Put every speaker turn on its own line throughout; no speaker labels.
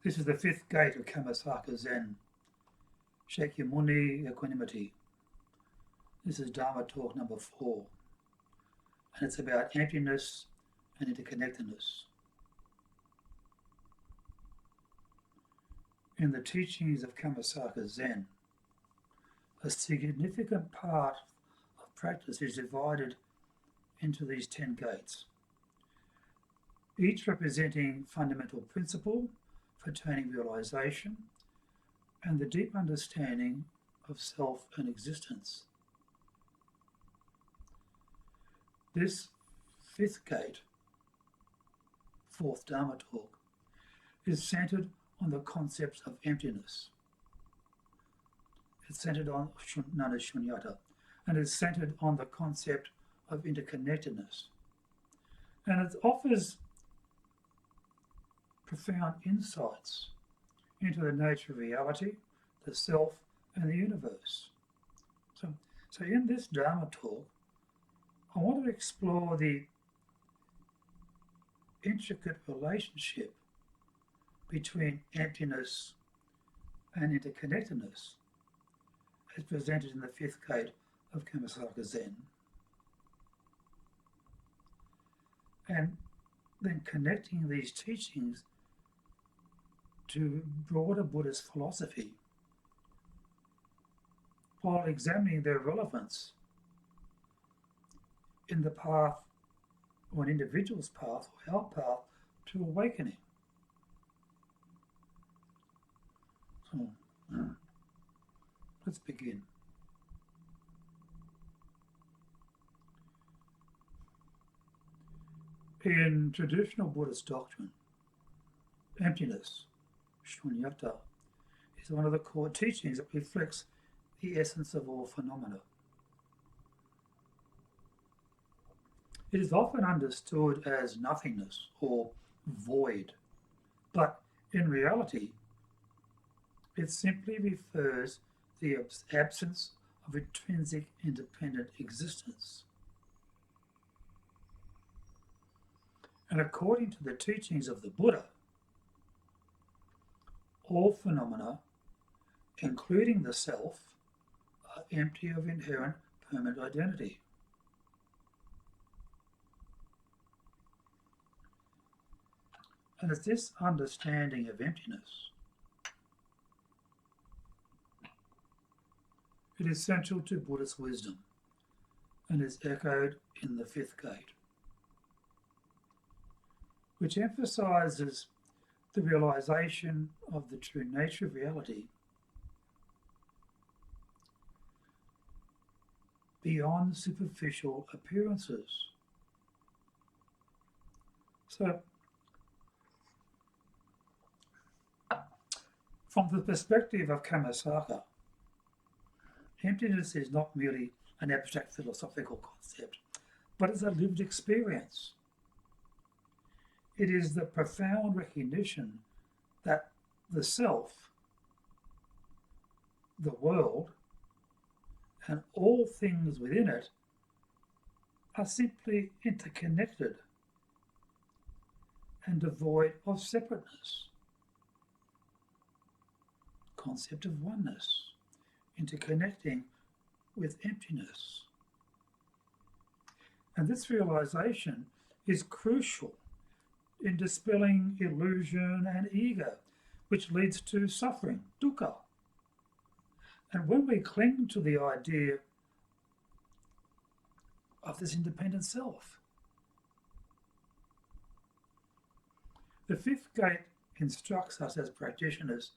This is the fifth gate of Kammasaka Zen, Shakyamuni equanimity. This is Dharma talk number 4, and it's about emptiness and interconnectedness. In the teachings of Kammasaka Zen, a significant part of practice is divided into these 10 gates, each representing fundamental principle for attaining realization and the deep understanding of self and existence. This fifth gate, fourth Dharma talk, is centered on the concepts of emptiness. It's centered on known as shunyata, and is centered on the concept of interconnectedness. And it offers profound insights into the nature of reality, the self, and the universe. So in this Dharma talk, I want to explore the intricate relationship between emptiness and interconnectedness as presented in the fifth gate of Kammasaka Zen. And then connecting these teachings to broader Buddhist philosophy while examining their relevance in the path, or an individual's path, or our path to awakening. So, let's begin. In traditional Buddhist doctrine, emptiness, shunyata, is one of the core teachings that reflects the essence of all phenomena. It is often understood as nothingness or void, but in reality, it simply refers to the absence of intrinsic independent existence. And according to the teachings of the Buddha, all phenomena, including the self, are empty of inherent permanent identity. And it's this understanding of emptiness it is central to Buddhist wisdom and is echoed in the fifth gate, which emphasizes the realization of the true nature of reality beyond superficial appearances. So, from the perspective of Kammasaka, emptiness is not merely an abstract philosophical concept, but is a lived experience. It is the profound recognition that the self, the world, and all things within it are simply interconnected and devoid of separateness. Concept of oneness, interconnecting with emptiness. And this realization is crucial in dispelling illusion and ego, which leads to suffering, dukkha. And when we cling to the idea of this independent self, the fifth gate instructs us as practitioners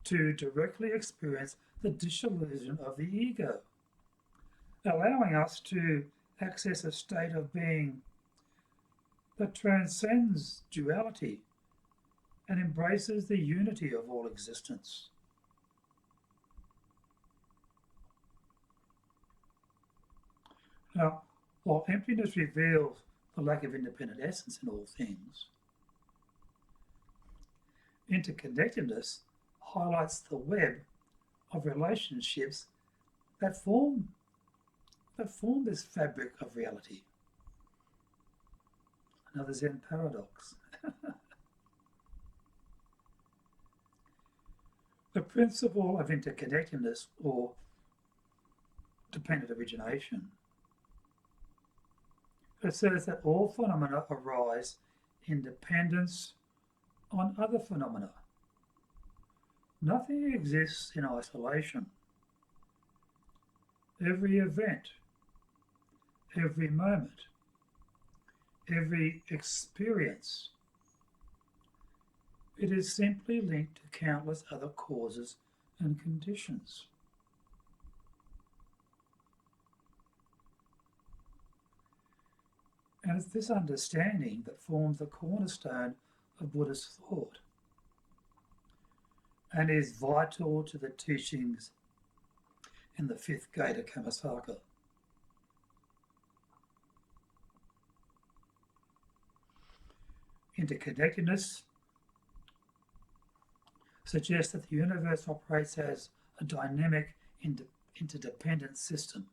to directly experience the dissolution of the ego, allowing us to access a state of being that transcends duality and embraces the unity of all existence. Now, while emptiness reveals the lack of independent essence in all things, interconnectedness highlights the web of relationships that form this fabric of reality. Another Zen paradox. The principle of interconnectedness or dependent origination. It says that all phenomena arise in dependence on other phenomena. Nothing exists in isolation. Every event, every moment, every experience, it is simply linked to countless other causes and conditions. And it's this understanding that forms the cornerstone of Buddhist thought and is vital to the teachings in the fifth gate of Kammasaka. Interconnectedness suggests that the universe operates as a dynamic, interdependent system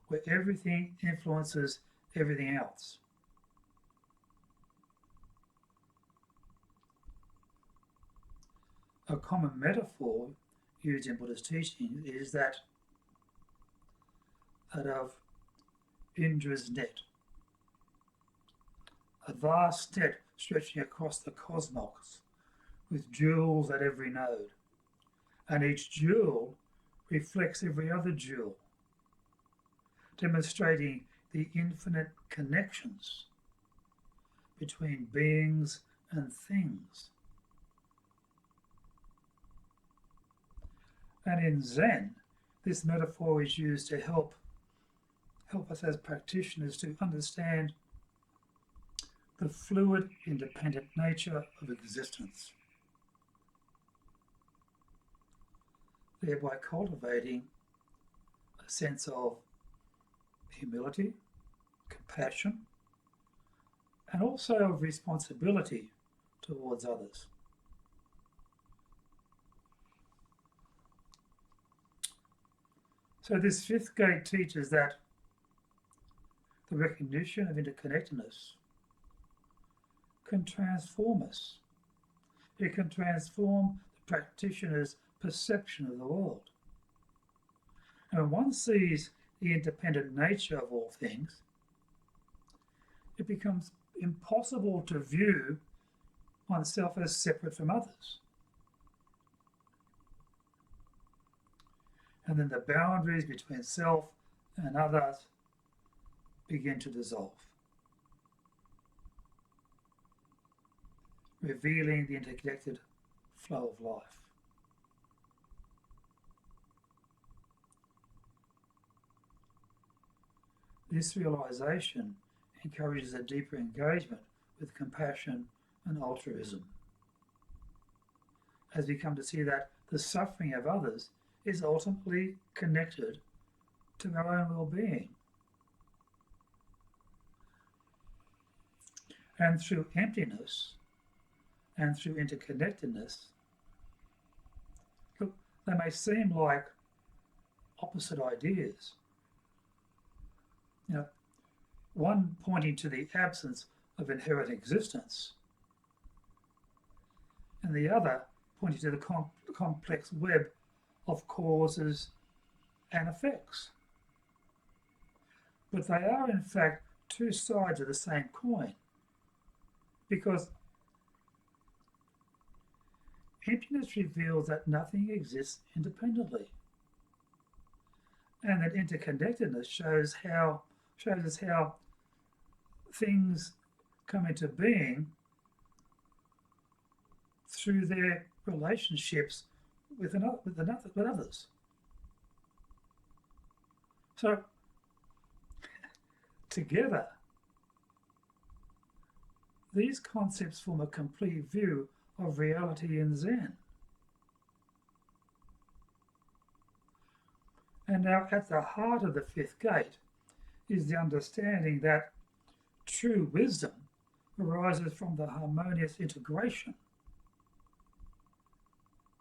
where everything influences everything else. A common metaphor used in Buddhist teaching is that of Indra's net, a vast net stretching across the cosmos with jewels at every node, and each jewel reflects every other jewel, demonstrating the infinite connections between beings and things. And in Zen, this metaphor is used to help us as practitioners to understand the fluid, independent nature of existence, thereby cultivating a sense of humility, compassion, and also of responsibility towards others. So this fifth gate teaches that the recognition of interconnectedness can transform us. It can transform the practitioner's perception of the world. And when one sees the independent nature of all things, it becomes impossible to view oneself as separate from others. And then the boundaries between self and others begin to dissolve, revealing the interconnected flow of life. This realization encourages a deeper engagement with compassion and altruism, as we come to see that the suffering of others is ultimately connected to our own well-being. And through emptiness and through interconnectedness, look, they may seem like opposite ideas. One pointing to the absence of inherent existence, and the other pointing to the complex web of causes and effects. But they are, in fact, two sides of the same coin, because emptiness reveals that nothing exists independently, and that interconnectedness shows us how things come into being through their relationships with others. So together, these concepts form a complete view of reality in Zen. And now at the heart of the fifth gate is the understanding that true wisdom arises from the harmonious integration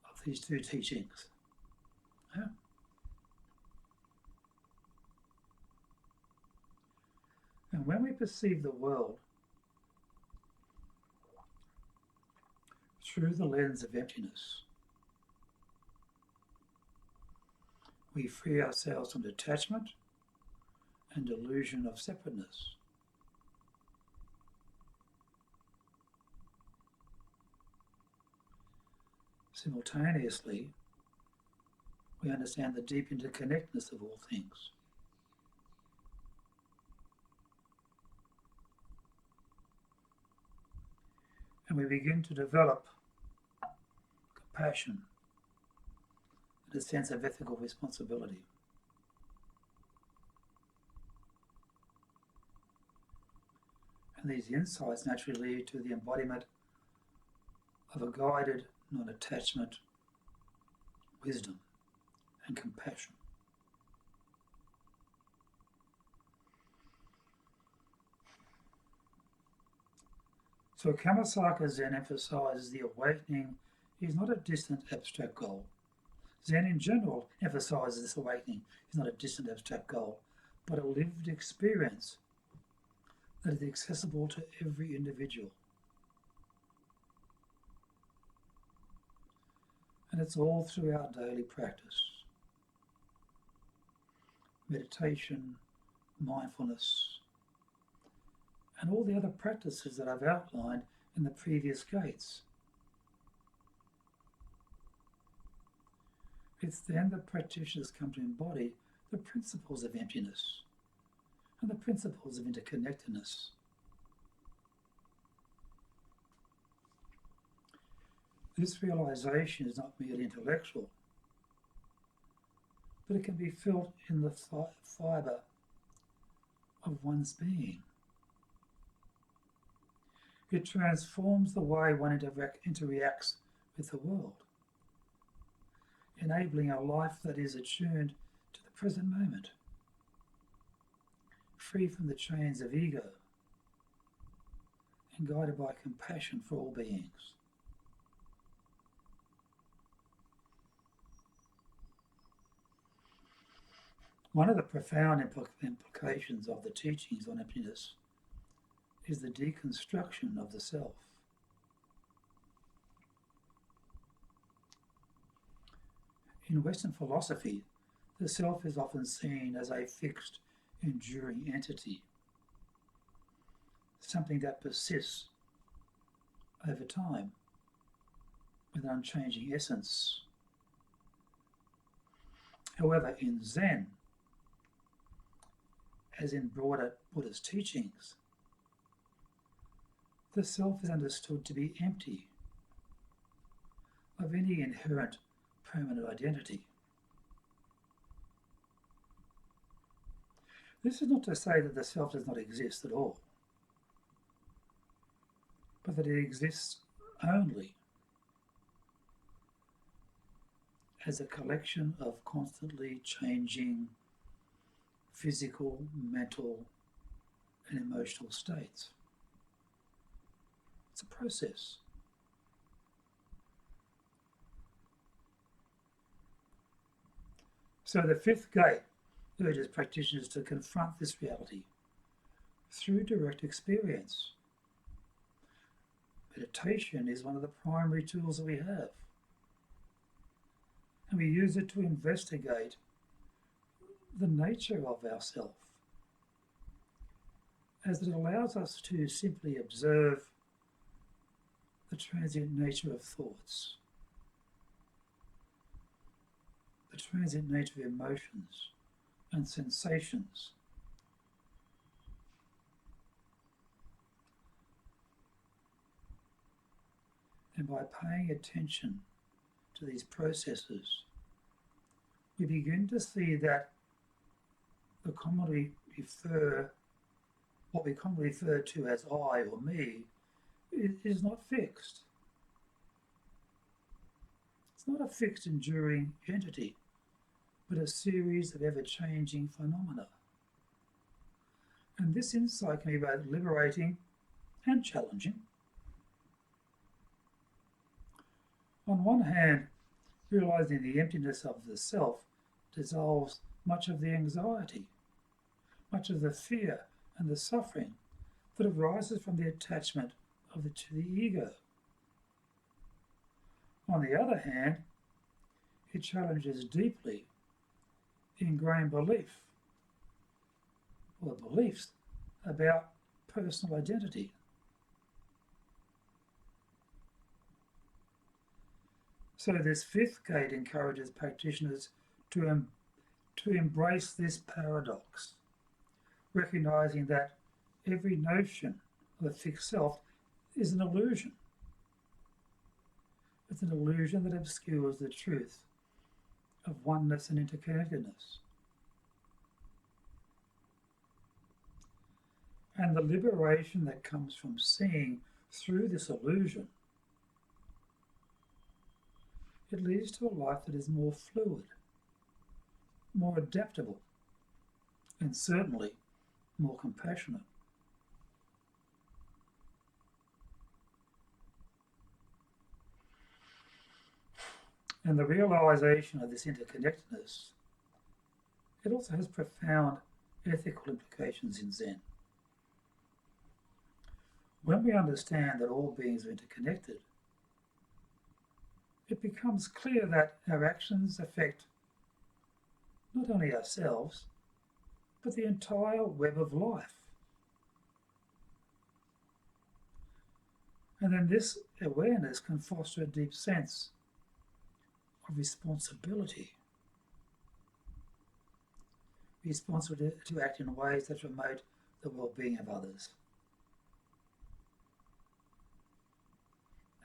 of these two teachings. Yeah. And when we perceive the world through the lens of emptiness, we free ourselves from detachment and delusion of separateness. Simultaneously, we understand the deep interconnectedness of all things. And we begin to develop compassion and a sense of ethical responsibility. And these insights naturally lead to the embodiment of a guided non-attachment, wisdom, and compassion. So Kamasaka Zen emphasizes the awakening is not a distant abstract goal. Zen in general emphasizes this awakening is not a distant abstract goal, but a lived experience that is accessible to every individual. And it's all through our daily practice. Meditation, mindfulness, and all the other practices that I've outlined in the previous gates. It's then that practitioners come to embody the principles of emptiness and the principles of interconnectedness. This realization is not merely intellectual, but it can be felt in the fibre of one's being. It transforms the way one interacts with the world, enabling a life that is attuned to the present moment, free from the chains of ego, and guided by compassion for all beings. One of the profound implications of the teachings on emptiness is the deconstruction of the self. In Western philosophy, the self is often seen as a fixed, enduring entity, something that persists over time with an unchanging essence. However, in Zen, as in broader Buddhist teachings, the self is understood to be empty of any inherent permanent identity. This is not to say that the self does not exist at all, but that it exists only as a collection of constantly changing physical, mental, and emotional states. It's a process. So the fifth gate urges practitioners to confront this reality through direct experience. Meditation is one of the primary tools that we have, and we use it to investigate the nature of ourself, as it allows us to simply observe the transient nature of thoughts, the transient nature of emotions and sensations, and by paying attention to these processes, we begin to see that what we commonly refer to as I or me is not fixed. It's not a fixed, enduring entity, but a series of ever-changing phenomena. And this insight can be both liberating and challenging. On one hand, realizing the emptiness of the self dissolves much of the anxiety, much of the fear and the suffering that arises from the attachment to the ego. On the other hand, it challenges deeply ingrained belief or beliefs about personal identity. So this fifth gate encourages practitioners to embrace this paradox, recognizing that every notion of a fixed self is an illusion. It's an illusion that obscures the truth of oneness and interconnectedness. And the liberation that comes from seeing through this illusion, it leads to a life that is more fluid, more adaptable, and certainly more compassionate. And the realization of this interconnectedness, it also has profound ethical implications in Zen. When we understand that all beings are interconnected, it becomes clear that our actions affect not only ourselves, but the entire web of life. And then this awareness can foster a deep sense of responsibility to act in ways that promote the well-being of others.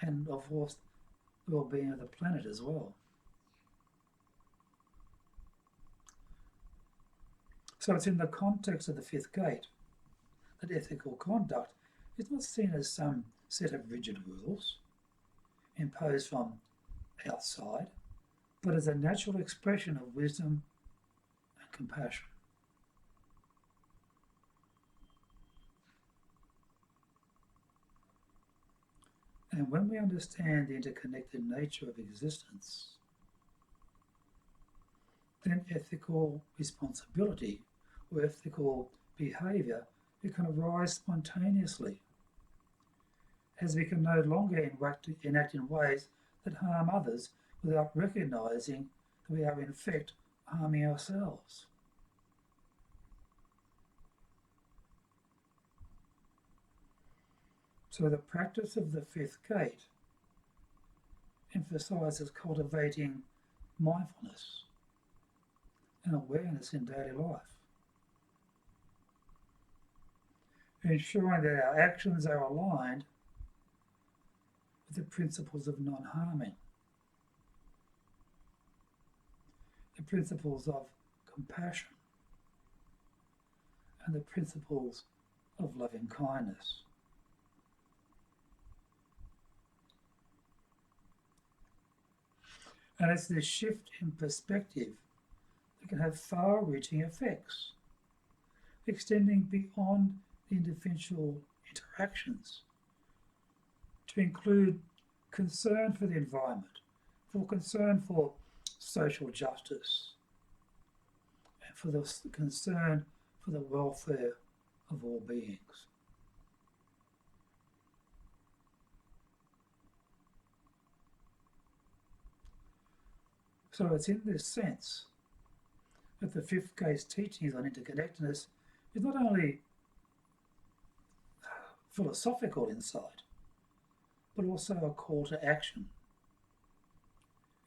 And of course, the well-being of the planet as well. So it's in the context of the fifth gate that ethical conduct is not seen as some set of rigid rules imposed from outside, but as a natural expression of wisdom and compassion. And when we understand the interconnected nature of existence, then ethical responsibility or ethical behaviour, it can arise spontaneously, as we can no longer enact in ways that harm others without recognising that we are in fact harming ourselves. So the practice of the fifth gate emphasises cultivating mindfulness and awareness in daily life, ensuring that our actions are aligned with the principles of non-harming, the principles of compassion, and the principles of loving kindness. And it's this shift in perspective that can have far-reaching effects, extending beyond the individual interactions to include concern for the environment, for concern for social justice, and for the concern for the welfare of all beings. So it's in this sense that the fifth gate's teachings on interconnectedness is not only philosophical insight, but also a call to action,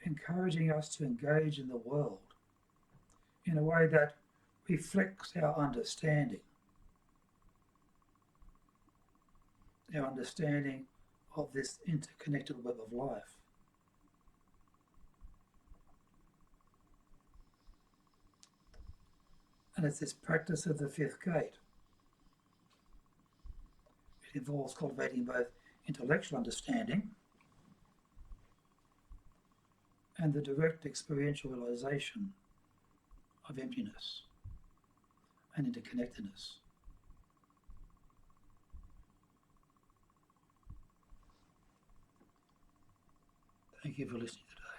encouraging us to engage in the world in a way that reflects our understanding of this interconnected web of life. And it's this practice of the fifth gate. It involves cultivating both intellectual understanding and the direct experiential realization of emptiness and interconnectedness. Thank you for listening today.